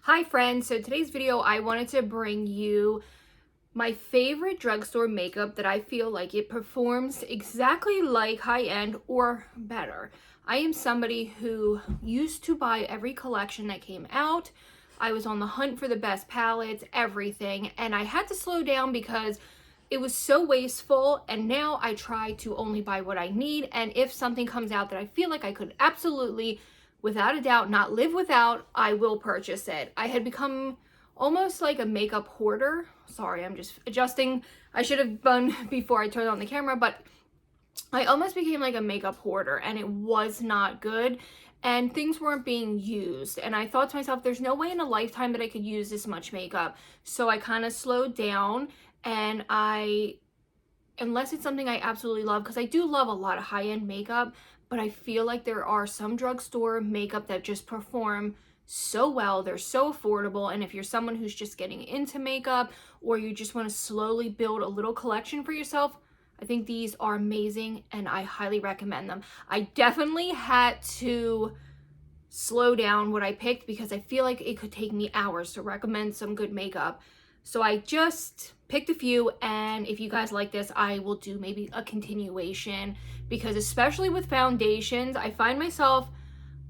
Hi friends, so today's video I wanted to bring you my favorite drugstore makeup that I feel like it performs exactly like high-end or better. I am somebody who used to buy every collection that came out. I was on the hunt for the best palettes, everything, and I had to slow down because it was so wasteful, and now I try to only buy what I need, and if something comes out that I feel like I could absolutely, without a doubt, not live without, I will purchase it. I had become almost like a makeup hoarder. Sorry, I'm just adjusting. I should have done before I turned on the camera, but I almost became like a makeup hoarder, and it was not good, and things weren't being used. And I thought to myself, there's no way in a lifetime that I could use this much makeup. So I kind of slowed down, and unless it's something I absolutely love, because I do love a lot of high-end makeup, but I feel like there are some drugstore makeup that just perform so well. They're so affordable, and if you're someone who's just getting into makeup, or you just want to slowly build a little collection for yourself, I think these are amazing and I highly recommend them. I definitely had to slow down what I picked because I feel like it could take me hours to recommend some good makeup. So I just picked a few, and if you guys like this, I will do maybe a continuation, because especially with foundations, I find myself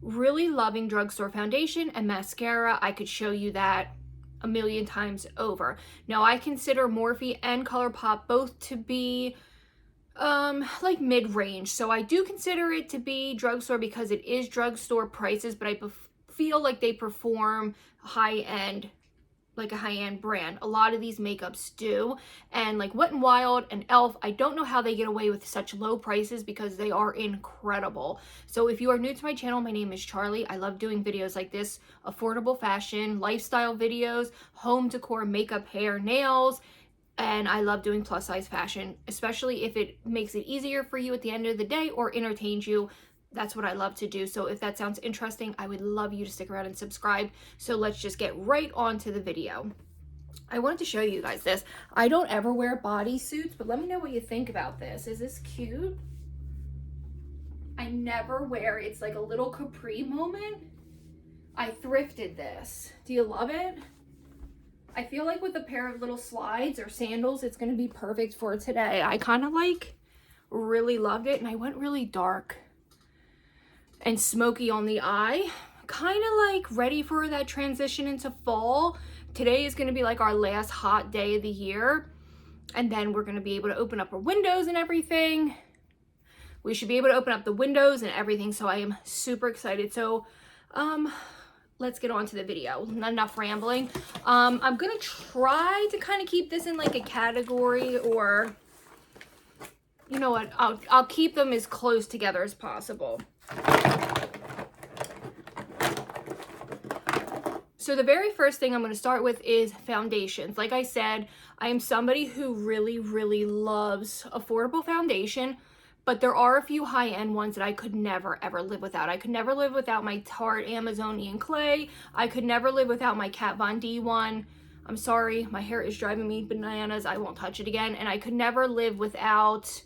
really loving drugstore foundation and mascara. I could show you that a million times over. Now, I consider Morphe and ColourPop both to be like mid-range, so I do consider it to be drugstore because it is drugstore prices, but I feel like they perform high-end, like a high-end brand. A lot of these makeups do, and like Wet n Wild and Elf, I don't know how they get away with such low prices because they are incredible. So if you are new to my channel, my name is Charlie. I love doing videos like this, affordable fashion, lifestyle videos, home decor, makeup, hair, nails, and I love doing plus size fashion, especially if it makes it easier for you at the end of the day or entertains you. That's what I love to do. So if that sounds interesting, I would love you to stick around and subscribe. So let's just get right on to the video. I wanted to show you guys this. I don't ever wear bodysuits, but let me know what you think about this. Is this cute? I never wear, it's like a little capri moment. I thrifted this. Do you love it? I feel like with a pair of little slides or sandals, it's going to be perfect for today. I kind of like really loved it, and I went really dark and smoky on the eye, kind of like ready for that transition into fall. Today is going to be like our last hot day of the year, and then we're going to be able to open up our windows and everything. We should be able to open up the windows and everything, so I am super excited. So let's get on to the video. Not enough rambling. I'm gonna try to kind of keep this in like a category, or you know what, I'll keep them as close together as possible. So the very first thing I'm going to start with is foundations. Like I said, I am somebody who really loves affordable foundation, but there are a few high-end ones that I could never ever live without. I could never live without my Tarte Amazonian Clay. I could never live without my Kat Von D one. I'm sorry, my hair is driving me bananas. I won't touch it again. And I could never live without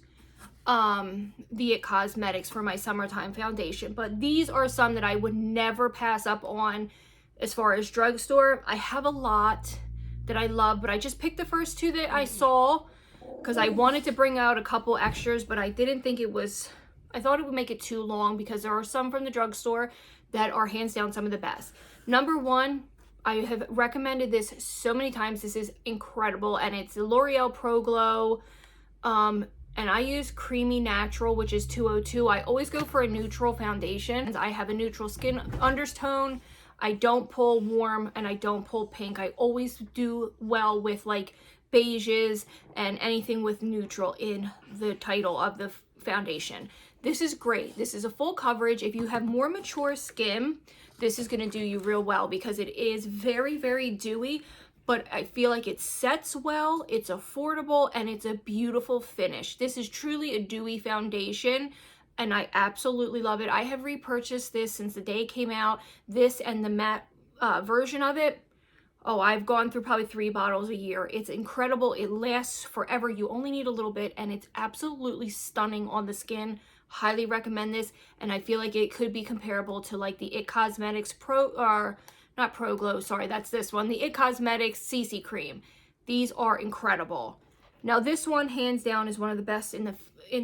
the It Cosmetics for my summertime foundation. But these are some that I would never pass up on as far as drugstore. I have a lot that I love, but I just picked the first two that I saw because I wanted to bring out a couple extras, but I didn't think it was, I thought it would make it too long because there are some from the drugstore that are hands down some of the best. Number one, I have recommended this so many times. This is incredible, and it's the L'Oreal Pro Glow. And I use Creamy Natural, which is 202. I always go for a neutral foundation. I have a neutral skin undertone. I don't pull warm, and I don't pull pink. I always do well with like beiges and anything with neutral in the title of the foundation. This is great. This is a full coverage. If you have more mature skin, this is going to do you real well because it is very dewy, but I feel like it sets well, it's affordable, and it's a beautiful finish. This is truly a dewy foundation, and I absolutely love it. I have repurchased this since the day it came out, this and the matte version of it. Oh, I've gone through probably 3 bottles a year. It's incredible. It lasts forever. You only need a little bit, and it's absolutely stunning on the skin. Highly recommend this, and I feel like it could be comparable to like the It Cosmetics Pro or not Pro Glow, sorry, that's this one, the It Cosmetics CC Cream. These are incredible. Now this one, hands down, is one of the best in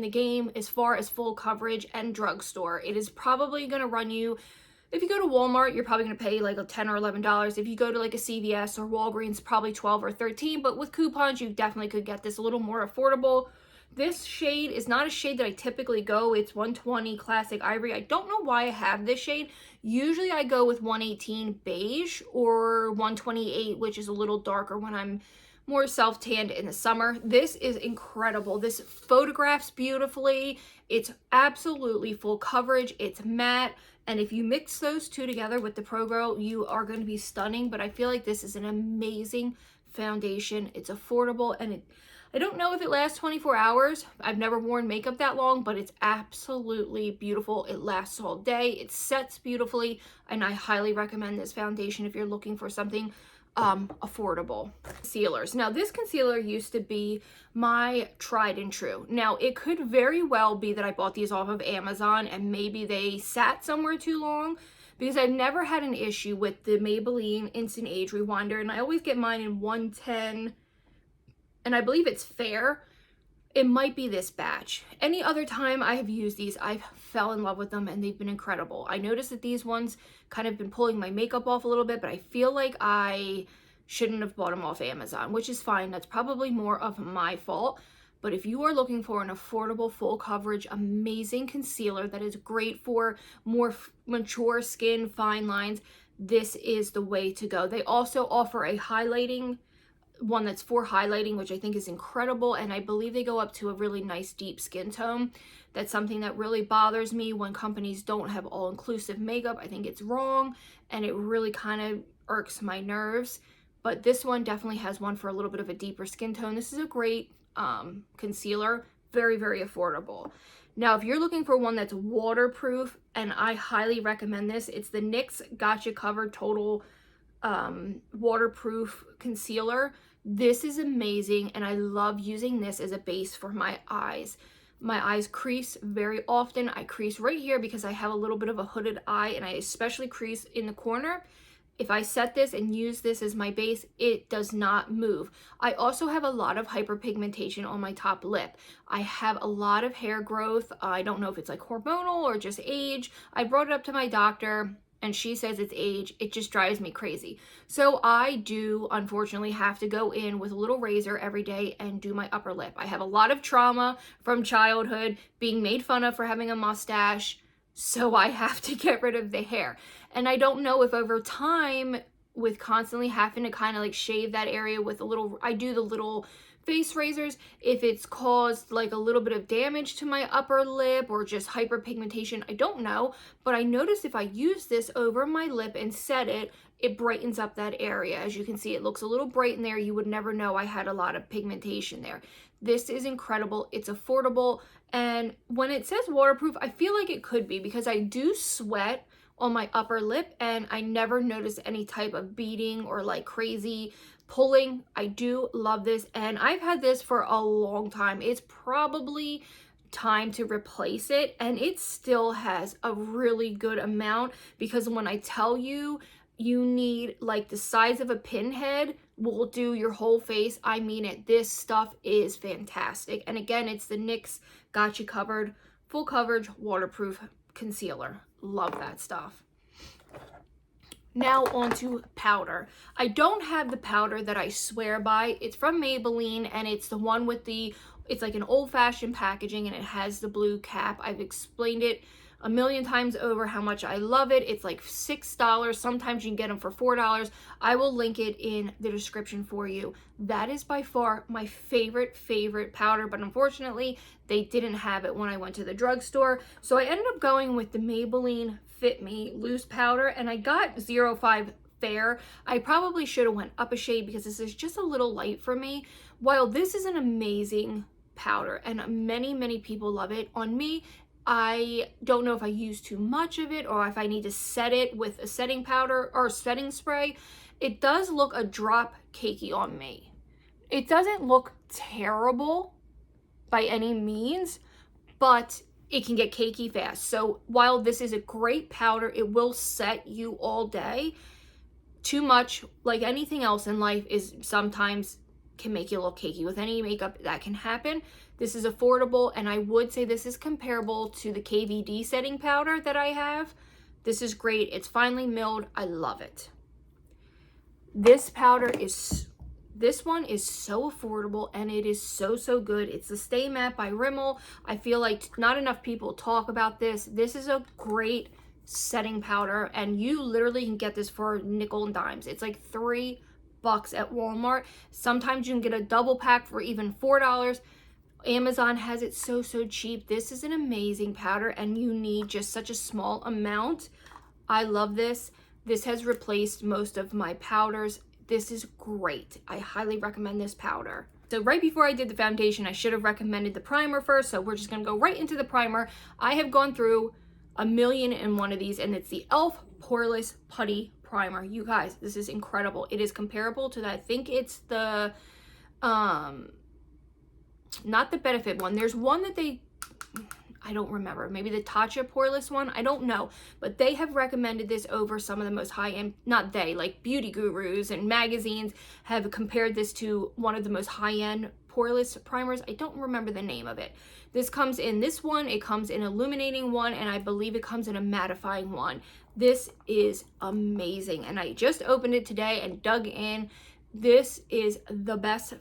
the game as far as full coverage and drugstore. It is probably going to run you, if you go to Walmart, you're probably going to pay like $10 or $11. If you go to like a CVS or Walgreens, probably $12 or $13. But with coupons, you definitely could get this a little more affordable. This shade is not a shade that I typically go. It's 120 Classic Ivory. I don't know why I have this shade. Usually I go with 118 Beige or 128, which is a little darker when I'm more self-tanned in the summer. This is incredible. This photographs beautifully. It's absolutely full coverage. It's matte. And if you mix those two together with the Pro Glow, you are going to be stunning. But I feel like this is an amazing foundation. It's affordable, and I don't know if it lasts 24 hours. I've never worn makeup that long, but it's absolutely beautiful. It lasts all day. It sets beautifully, and I highly recommend this foundation if you're looking for something affordable. Concealers. Now this concealer used to be my tried and true. Now it could very well be that I bought these off of Amazon and maybe they sat somewhere too long, because I've never had an issue with the Maybelline Instant Age Rewinder, and I always get mine in 110, and I believe it's Fair. It might be this batch. Any other time I have used these, I've fell in love with them and they've been incredible. I noticed that these ones kind of been pulling my makeup off a little bit, but I feel like I shouldn't have bought them off Amazon, which is fine. That's probably more of my fault. But if you are looking for an affordable, full coverage, amazing concealer that is great for more mature skin, fine lines, this is the way to go. They also offer a highlighting one that's for highlighting, which I think is incredible, and I believe they go up to a really nice deep skin tone. That's something that really bothers me when companies don't have all-inclusive makeup. I think it's wrong, and it really kind of irks my nerves. But this one definitely has one for a little bit of a deeper skin tone. This is a great concealer, very, very affordable. Now, if you're looking for one that's waterproof, and I highly recommend this, it's the NYX Gotcha Cover Total Waterproof Concealer. This is amazing, and I love using this as a base for my eyes. My eyes crease very often. I crease right here because I have a little bit of a hooded eye, and I especially crease in the corner. If I set this and use this as my base, it does not move. I also have a lot of hyperpigmentation on my top lip. I have a lot of hair growth. I don't know if it's like hormonal or just age. I brought it up to my doctor, and she says it's age. It just drives me crazy. So I do, unfortunately, have to go in with a little razor every day and do my upper lip. I have a lot of trauma from childhood, being made fun of for having a mustache, so I have to get rid of the hair. And I don't know if over time, with constantly having to kind of like shave that area with a little, I do the little face razors, if it's caused like a little bit of damage to my upper lip or just hyperpigmentation, I don't know. But I noticed if I use this over my lip and set it, it brightens up that area. As you can see, it looks a little bright in there. You would never know I had a lot of pigmentation there. This is incredible. It's affordable. And when it says waterproof, I feel like it could be, because I do sweat on my upper lip and I never notice any type of beading or like crazy pulling. I do love this, and I've had this for a long time. It's probably time to replace it, and it still has a really good amount, because when I tell you, you need like the size of a pinhead will do your whole face, I mean it. This stuff is fantastic. And again, it's the NYX Gotcha Covered Full Coverage Waterproof Concealer. Love that stuff. Now onto powder. I don't have the powder that I swear by. It's from Maybelline, and it's the one with the, it's like an old-fashioned packaging, and it has the blue cap. I've explained it a million times over how much I love it. It's like $6. Sometimes you can get them for $4. I will link it in the description for you. That is by far my favorite powder, but unfortunately they didn't have it when I went to the drugstore. So I ended up going with the Maybelline Fit Me loose powder, and I got 05 Fair. I probably should have went up a shade because this is just a little light for me. While this is an amazing powder and many people love it, on me, I don't know if I use too much of it or if I need to set it with a setting powder or setting spray. It does look a drop cakey on me. It doesn't look terrible by any means, but it can get cakey fast. So while this is a great powder, it will set you all day. Too much, like anything else in life, is sometimes can make you look cakey. With any makeup, that can happen. This is affordable, and I would say this is comparable to the KVD setting powder that I have. This is great. It's finely milled. I love it. This one is so affordable, and it is so good. It's the Stay Matte by Rimmel. I feel like not enough people talk about this. This is a great setting powder, and you literally can get this for nickel and dimes. It's like $3 at Walmart. Sometimes you can get a double pack for even $4. Amazon has it so cheap. This is an amazing powder, and you need just such a small amount. I love this. This has replaced most of my powders. This is great. I highly recommend this powder. So right before I did the foundation, I should have recommended the primer first, so we're just gonna go right into the primer. I have gone through 1,000,001 of these, and it's the e.l.f. Poreless Putty Primer. You guys, this is incredible. It is comparable to that. I think it's the, not the Benefit one. There's one that I don't remember. Maybe the Tatcha Poreless one. I don't know. But they have recommended this over some of the most high-end, not they, like beauty gurus and magazines have compared this to one of the most high-end Poreless primers. I don't remember the name of it. This comes in this one. It comes in illuminating one, and I believe it comes in a mattifying one. This is amazing, and I just opened it today and dug in. This is the best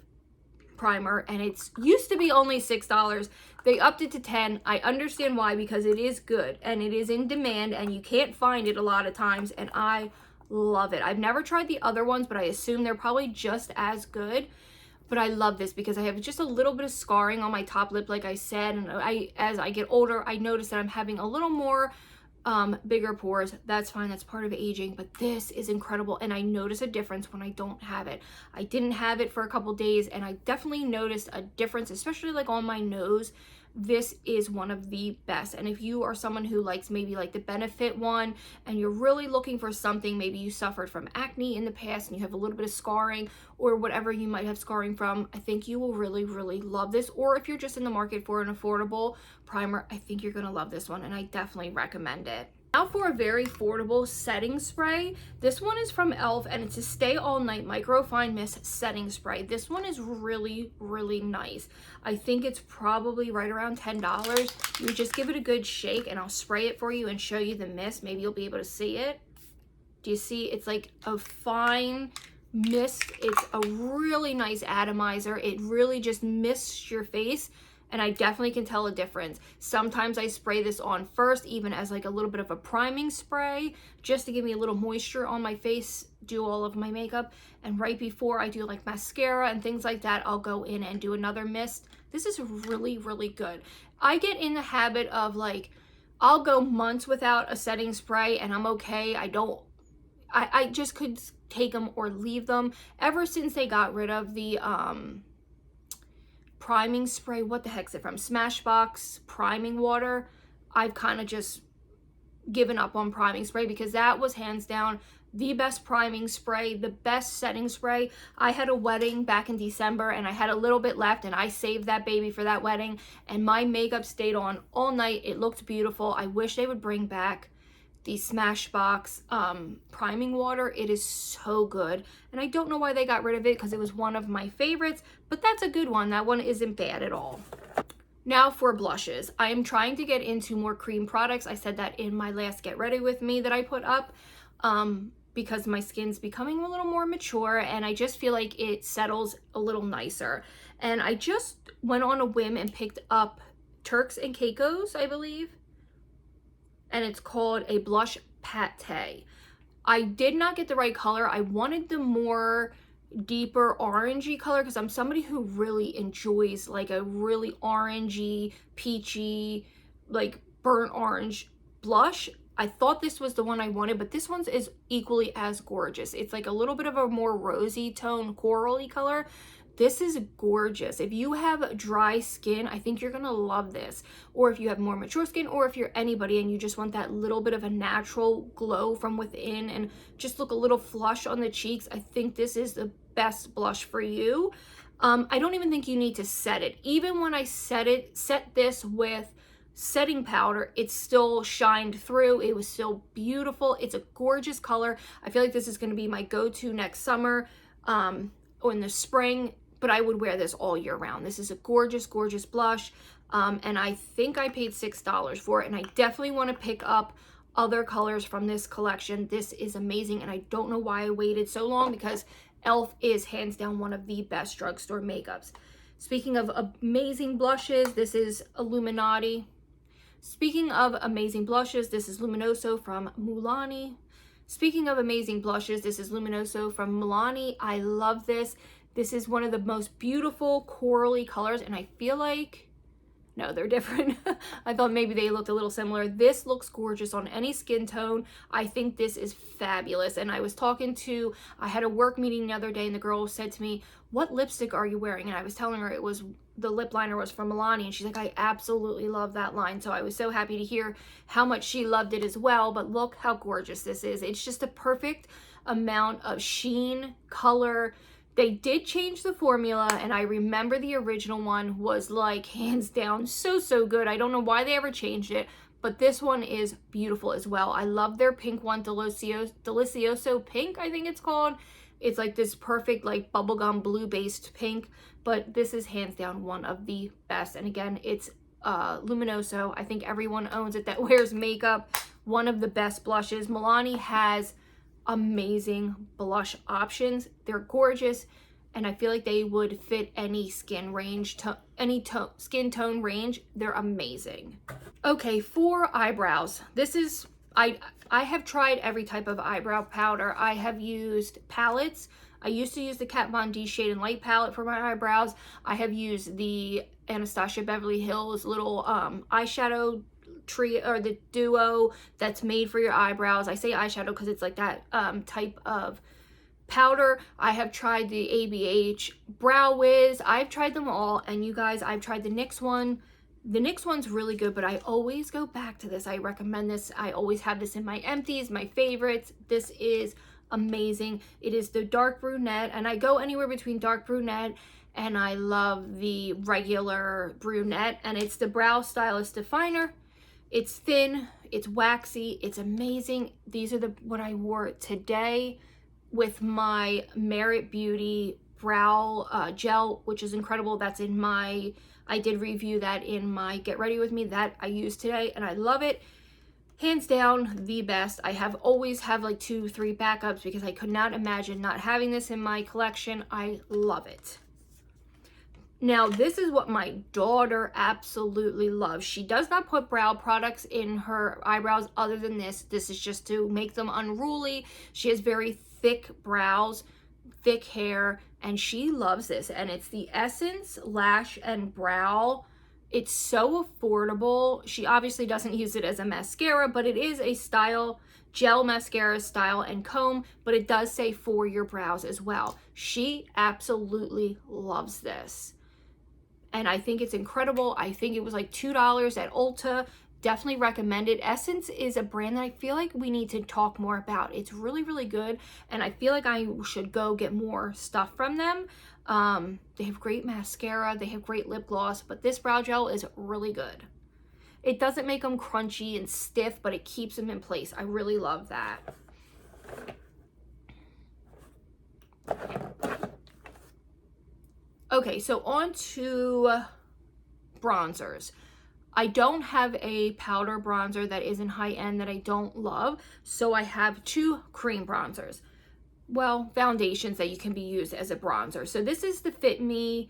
primer, and it's used to be only $6. They upped it to $10. I understand why, because it is good and it is in demand, and you can't find it a lot of times, and I love it. I've never tried the other ones, but I assume they're probably just as good. But I love this because I have just a little bit of scarring on my top lip, like I said, and as I get older, I notice that I'm having a little more bigger pores. That's fine, that's part of aging, but this is incredible, and I notice a difference when I don't have it. I didn't have it for a couple days, and I definitely noticed a difference, especially like on my nose. This is one of the best. And if you are someone who likes maybe like the Benefit one, and you're really looking for something, maybe you suffered from acne in the past and you have a little bit of scarring or whatever you might have scarring from, I think you will really love this. Or if you're just in the market for an affordable primer, I think you're gonna love this one, and I definitely recommend it. Now for a very affordable setting spray. This one is from e.l.f. and it's a Stay All Night Micro Fine Mist Setting Spray. This one is really nice. I think it's probably right around $10. You just give it a good shake, and I'll spray it for you and show you the mist. Maybe you'll be able to see it. Do you see? It's like a fine mist. It's a really nice atomizer. It really just mists your face, and I definitely can tell a difference. Sometimes I spray this on first, even as like a little bit of a priming spray, just to give me a little moisture on my face, do all of my makeup. And right before I do like mascara and things like that, I'll go in and do another mist. This is really good. I get in the habit of like, I'll go months without a setting spray and I'm okay. I just could take them or leave them. Ever since they got rid of the, priming spray, what the heck's it from? Smashbox priming water. I've kind of just given up on priming spray, because that was hands down the best priming spray, the best setting spray. I had a wedding back in December, and I had a little bit left, and I saved that baby for that wedding, and my makeup stayed on all night. It looked beautiful. I wish they would bring back the Smashbox priming water. It is so good, and I don't know why they got rid of it, because it was one of my favorites, but that's a good one. That one isn't bad at all. Now for blushes. I am trying to get into more cream products. I said that in my last Get Ready With Me that I put up, because my skin's becoming a little more mature, and I just feel like it settles a little nicer. And I just went on a whim and picked up Turks and Caicos, I believe, and it's called a blush pate. I did not get the right color. I wanted the more deeper orangey color, because I'm somebody who really enjoys like a really orangey, peachy, like burnt orange blush. I thought this was the one I wanted, but this one is equally as gorgeous. It's like a little bit of a more rosy tone, corally color. This is gorgeous. If you have dry skin, I think you're gonna love this. Or if you have more mature skin, or if you're anybody and you just want that little bit of a natural glow from within and just look a little flush on the cheeks, I think this is the best blush for you. I don't even think you need to set it. Even when I set this with setting powder, it still shined through. It was still beautiful. It's a gorgeous color. I feel like this is going to be my go-to next summer or in the spring, but I would wear this all year round. This is a gorgeous, gorgeous blush, and I think I paid $6 for it, and I definitely want to pick up other colors from this collection. This is amazing, and I don't know why I waited so long, because e.l.f. is hands down one of the best drugstore makeups. Speaking of amazing blushes, this is Illuminati. Speaking of amazing blushes, this is Luminoso from Milani. Speaking of amazing blushes, this is Luminoso from Milani. I love this. This is one of the most beautiful corally colors, and I feel like, no, they're different. I thought maybe they looked a little similar. This looks gorgeous on any skin tone. I think this is fabulous. And I was I had a work meeting the other day, and the girl said to me, "What lipstick are you wearing?" And I was telling her the lip liner was from Milani, and she's like, "I absolutely love that line." So I was so happy to hear how much she loved it as well. But look how gorgeous this is. It's just a perfect amount of sheen, color. They did change the formula, and I remember the original one was like hands down so good. I don't know why they ever changed it, but this one is beautiful as well. I love their pink one, Delicioso Pink, I think it's called. It's like this perfect like bubblegum blue based pink, but this is hands down one of the best. And again, it's Luminoso. I think everyone owns it that wears makeup. One of the best blushes. Milani has amazing blush options. They're gorgeous, and I feel like they would fit any skin range, skin tone range. They're amazing. Okay, for eyebrows, this is, I have tried every type of eyebrow powder. I have used palettes. I used to use the Kat Von D Shade and Light palette for my eyebrows. I have used the Anastasia Beverly Hills little eyeshadow tree, or the duo that's made for your eyebrows. I say eyeshadow because it's like that type of powder. I have tried the ABH Brow Wiz. I've tried them all, and you guys, I've tried the NYX one. The NYX one's really good, but I always go back to this. I recommend this. I always have this in my empties, my favorites. This is amazing. It is the dark brunette, and I go anywhere between dark brunette and I love the regular brunette, and it's the Brow Stylist Definer. It's thin, it's waxy, it's amazing. These are what I wore today with my Merit Beauty brow gel, which is incredible. That's in my, I did review that in my Get Ready With Me that I used today, and I love it. Hands down, the best. I always have like 2-3 backups because I could not imagine not having this in my collection. I love it. Now, this is what my daughter absolutely loves. She does not put brow products in her eyebrows other than this. This is just to make them unruly. She has very thick brows, thick hair, and she loves this. And it's the Essence Lash and Brow. It's so affordable. She obviously doesn't use it as a mascara, but it is a style, gel mascara style and comb, but it does say for your brows as well. She absolutely loves this, and I think it's incredible. I think it was like $2 at Ulta. Definitely recommend it. Essence is a brand that I feel like we need to talk more about. It's really, really good, and I feel like I should go get more stuff from them. They have great mascara, they have great lip gloss, but this brow gel is really good. It doesn't make them crunchy and stiff, but it keeps them in place. I really love that. Okay, so on to bronzers. I don't have a powder bronzer that isn't high-end that I don't love, so I have 2 cream bronzers. Well, foundations that you can be used as a bronzer. So this is the Fit Me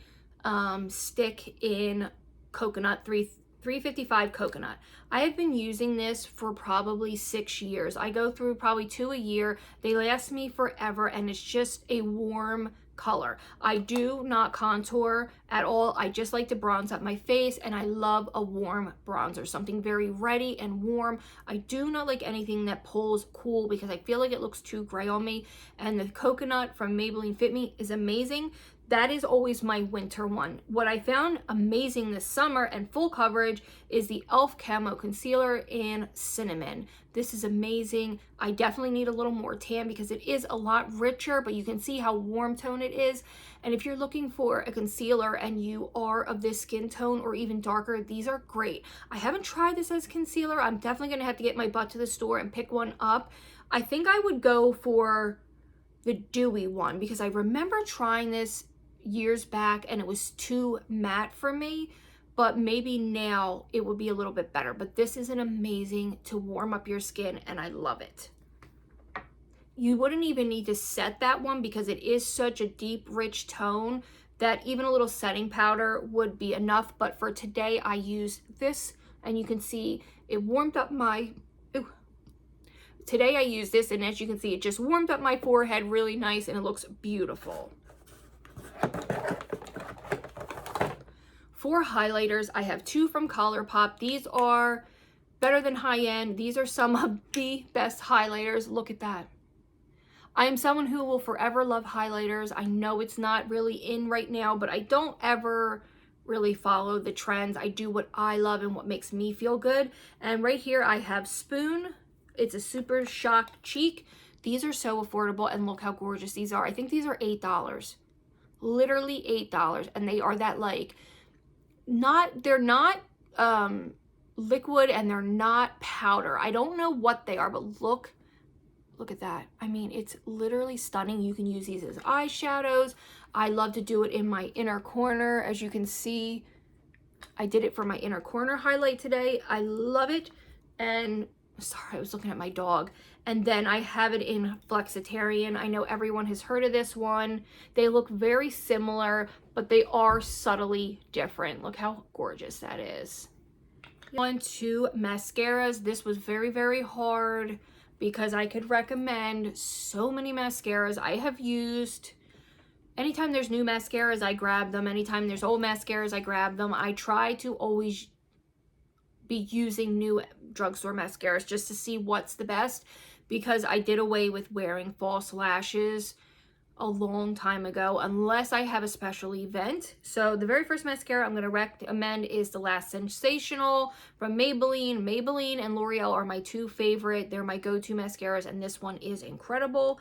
stick in Coconut 355 Coconut. I have been using this for probably 6 years. I go through probably 2 a year. They last me forever, and it's just a warm color. I do not contour at all. I just like to bronze up my face, and I love a warm bronzer, something very ready and warm. I do not like anything that pulls cool because I feel like it looks too gray on me, and the Coconut from Maybelline Fit Me is amazing. that is always my winter one. What I found amazing this summer and full coverage is the e.l.f. Camo Concealer in Cinnamon. This is amazing. I definitely need a little more tan because it is a lot richer, but you can see how warm tone it is. And if you're looking for a concealer and you are of this skin tone or even darker, these are great. I haven't tried this as concealer. I'm definitely gonna have to get my butt to the store and pick one up. I think I would go for the dewy one because I remember trying this years back and it was too matte for me, but maybe now it would be a little bit better. But this is an amazing to warm up your skin and I love it. You wouldn't even need to set that one because it is such a deep, rich tone that even a little setting powder would be enough. But for today, I use this and you can see it warmed up my, today I use this and as you can see, it just warmed up my forehead really nice and it looks beautiful. For highlighters, I have two from ColourPop. These are better than Highend. These are some of the best highlighters. Look at that. I am someone who will forever love highlighters. I know it's not really in right now, but I don't ever really follow the trends. I do what I love and what makes me feel good. And right here I have Spoon. It's a Super Shock Cheek. These are so affordable and look how gorgeous these are. I think these are $8. Literally $8, and they are that like they're not liquid and they're not powder. I don't know what they are, but look at that. I mean, it's literally stunning. You can use these as eyeshadows. I love to do it in my inner corner. As you can see, I did it for my inner corner highlight today. I love it. And sorry, I was looking at my dog. And then I have it in Flexitarian. I know everyone has heard of this one. They look very similar, but they are subtly different. Look how gorgeous that is. On to mascaras. This was very, very hard because I could recommend so many mascaras. I have used, anytime there's new mascaras, I grab them. Anytime there's old mascaras, I grab them. I try to always be using new drugstore mascaras just to see what's the best because I did away with wearing false lashes a long time ago unless I have a special event. So the very first mascara I'm going to recommend is the Lash Sensational from Maybelline. Maybelline and L'Oreal are my two favorite. They're my go-to mascaras and this one is incredible.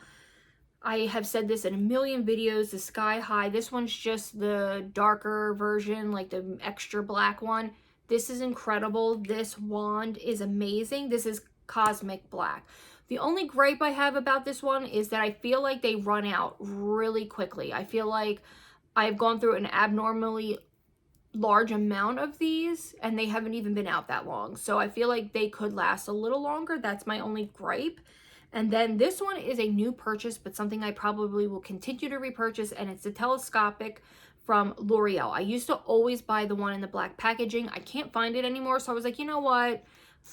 I have said this in a million videos, the Sky High. This one's just the darker version, like the extra black one. This is incredible. This wand is amazing. This is Cosmic Black. The only gripe I have about this one is that I feel like they run out really quickly. I feel like I've gone through an abnormally large amount of these and they haven't even been out that long. So I feel like they could last a little longer. That's my only gripe. And then this one is a new purchase, but something I probably will continue to repurchase, and it's the Telescopic from L'Oreal. I used to always buy the one in the black packaging. I can't find it anymore, so I was like, you know what?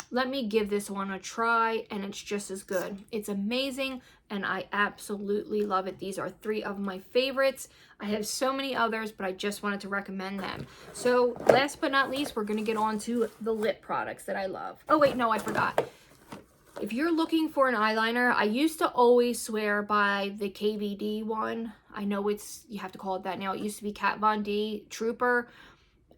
Let me give this one a try, and it's just as good. It's amazing, and I absolutely love it. These are three of my favorites. I have so many others, but I just wanted to recommend them. So last but not least, we're going to get on to the lip products that I love. Oh, wait, no, I forgot. If you're looking for an eyeliner, I used to always swear by the KVD one. I know you have to call it that now. It used to be Kat Von D Trooper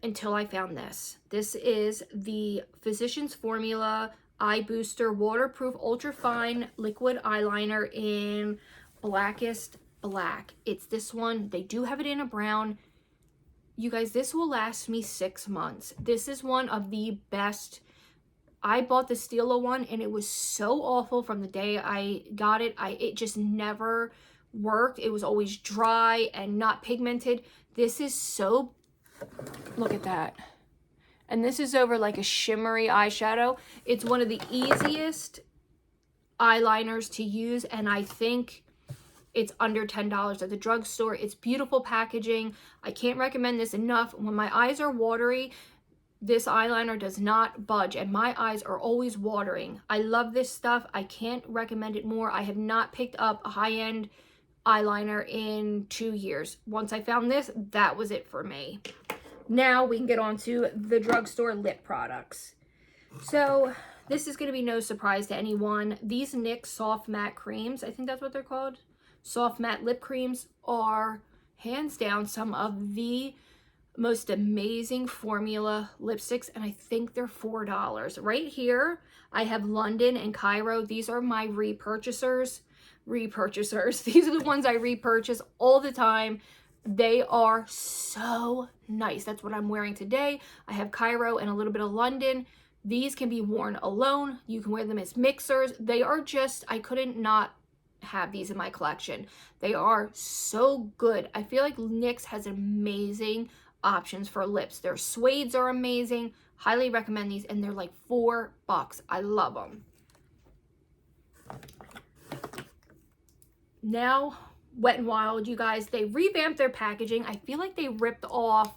until I found this. This is the Physicians Formula Eye Booster Waterproof Ultra Fine Liquid Eyeliner in Blackest Black. It's this one. They do have it in a brown. You guys, this will last me 6 months. This is one of the best. I bought the Stila one and it was so awful from the day I got it. It just never worked. It was always dry and not pigmented. This is so, look at that. And this is over like a shimmery eyeshadow. It's one of the easiest eyeliners to use, and I think it's under $10 at the drugstore. It's beautiful packaging. I can't recommend this enough. When my eyes are watery, this eyeliner does not budge, and my eyes are always watering. I love this stuff. I can't recommend it more. I have not picked up a high-end eyeliner in 2 years. Once I found this, that was it for me. Now we can get on to the drugstore lip products. So this is going to be no surprise to anyone. These NYX Soft Matte Creams, I think that's what they're called. Soft Matte Lip Creams are hands down some of the most amazing formula lipsticks, and I think they're $4. Right here, I have London and Cairo. These are my repurchasers. These are the ones I repurchase all the time. They are so nice. That's what I'm wearing today. I have Cairo and a little bit of London. These can be worn alone. You can wear them as mixers. They are just, I couldn't not have these in my collection. They are so good. I feel like NYX has amazing options for lips. Their suedes are amazing. Highly recommend these, and they're like $4. I love them. Now, Wet n Wild, you guys, they revamped their packaging. I feel like they ripped off,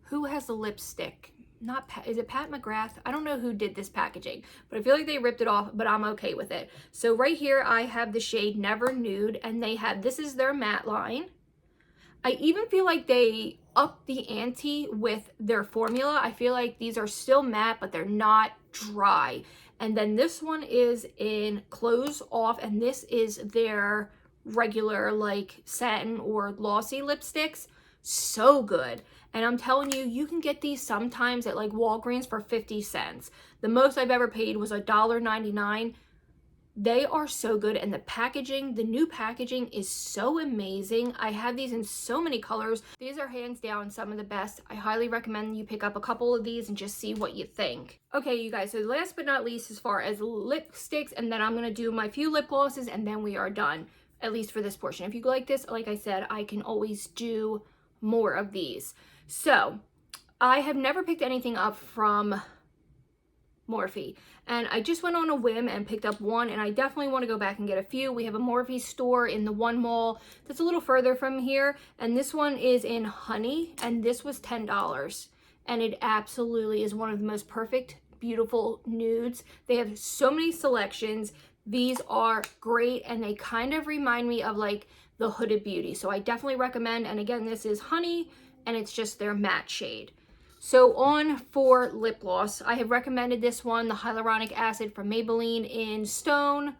who has the lipstick? Not Pat, is it Pat McGrath? I don't know who did this packaging, but I feel like they ripped it off, but I'm okay with it. So right here, I have the shade Never Nude, and they have, this is their matte line. I even feel like they upped the ante with their formula. I feel like these are still matte, but they're not dry. And then this one is in Close Off, and this is their regular like satin or glossy lipsticks. So good. And I'm telling you, you can get these sometimes at like Walgreens for 50 cents. The most I've ever paid was $1.99. They are so good, and the packaging, the new packaging is so amazing. I have these in so many colors. These are hands down some of the best. I highly recommend you pick up a couple of these and just see what you think. Okay, you guys, so last but not least, as far as lipsticks, and then I'm going to do my few lip glosses, and then we are done, at least for this portion. If you like this, like I said, I can always do more of these. So, I have never picked anything up from Morphe, and I just went on a whim and picked up one, and I definitely want to go back and get a few. We have a Morphe store in the one mall that's a little further from here, and this one is in Honey, and this was $10, and it absolutely is one of the most perfect, beautiful nudes. They have so many selections. These are great, and they kind of remind me of like the Huda Beauty, so I definitely recommend. And again, this is Honey, and it's just their matte shade. So on for lip gloss, I have recommended this one, the Hyaluronic Acid from Maybelline in Stone.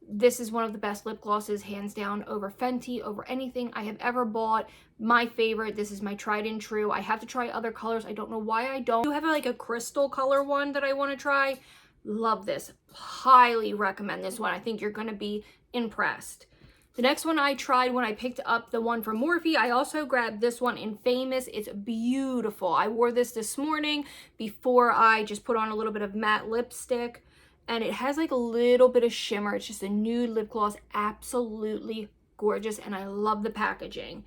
This is one of the best lip glosses, hands down, over Fenty, over anything I have ever bought. My favorite. This is my tried and true. I have to try other colors. I don't know why I don't. I do have like a crystal color one that I want to try. Love this. Highly recommend this one. I think you're going to be impressed. The next one I tried when I picked up the one from Morphe, I also grabbed this one in Famous. It's beautiful. I wore this morning before I just put on a little bit of matte lipstick, and it has like a little bit of shimmer. It's just a nude lip gloss. Absolutely gorgeous, and I love the packaging.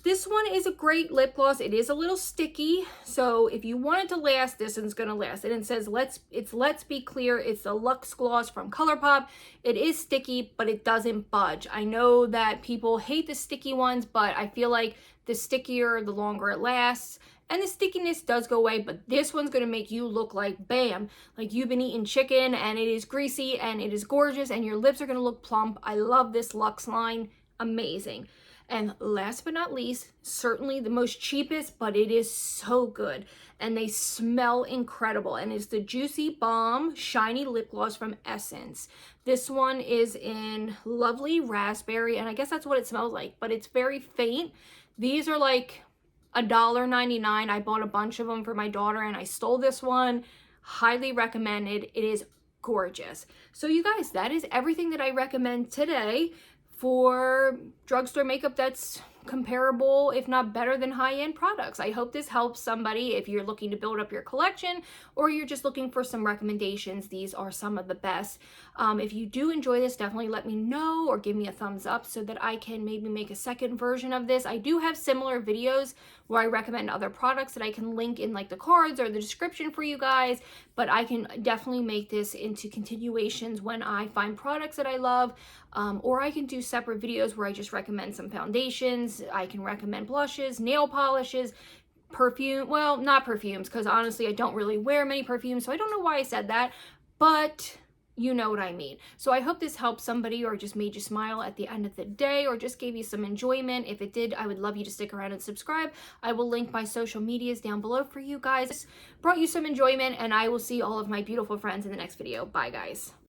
This one is a great lip gloss. It is a little sticky, so if you want it to last, this one's gonna last. And it says Let's Be Clear. It's the Luxe Gloss from ColourPop. It is sticky, but it doesn't budge. I know that people hate the sticky ones, but I feel like the stickier, the longer it lasts. And the stickiness does go away, but this one's gonna make you look like, bam, like you've been eating chicken, and it is greasy, and it is gorgeous, and your lips are gonna look plump. I love this Luxe line. Amazing. And last but not least, certainly the most cheapest, but it is so good. And they smell incredible. And it's the Juicy Balm Shiny Lip Gloss from Essence. This one is in Lovely Raspberry, and I guess that's what it smells like, but it's very faint. These are like $1.99. I bought a bunch of them for my daughter, and I stole this one. Highly recommended. It is gorgeous. So you guys, that is everything that I recommend today for drugstore makeup that's comparable, if not better, than high-end products. I hope this helps somebody if you're looking to build up your collection, or you're just looking for some recommendations. These are some of the best. If you do enjoy this, definitely let me know or give me a thumbs up so that I can maybe make a second version of this. I do have similar videos where I recommend other products that I can link in like the cards or the description for you guys, but I can definitely make this into continuations when I find products that I love, or I can do separate videos where I just recommend some foundations. I can recommend blushes, nail polishes, perfume, well, not perfumes, because honestly I don't really wear many perfumes, so I don't know why I said that, but you know what I mean. So I hope this helped somebody, or just made you smile at the end of the day, or just gave you some enjoyment. If it did, I would love you to stick around and subscribe. I will link my social medias down below for you guys. Brought you some enjoyment, and I will see all of my beautiful friends in the next video. Bye guys.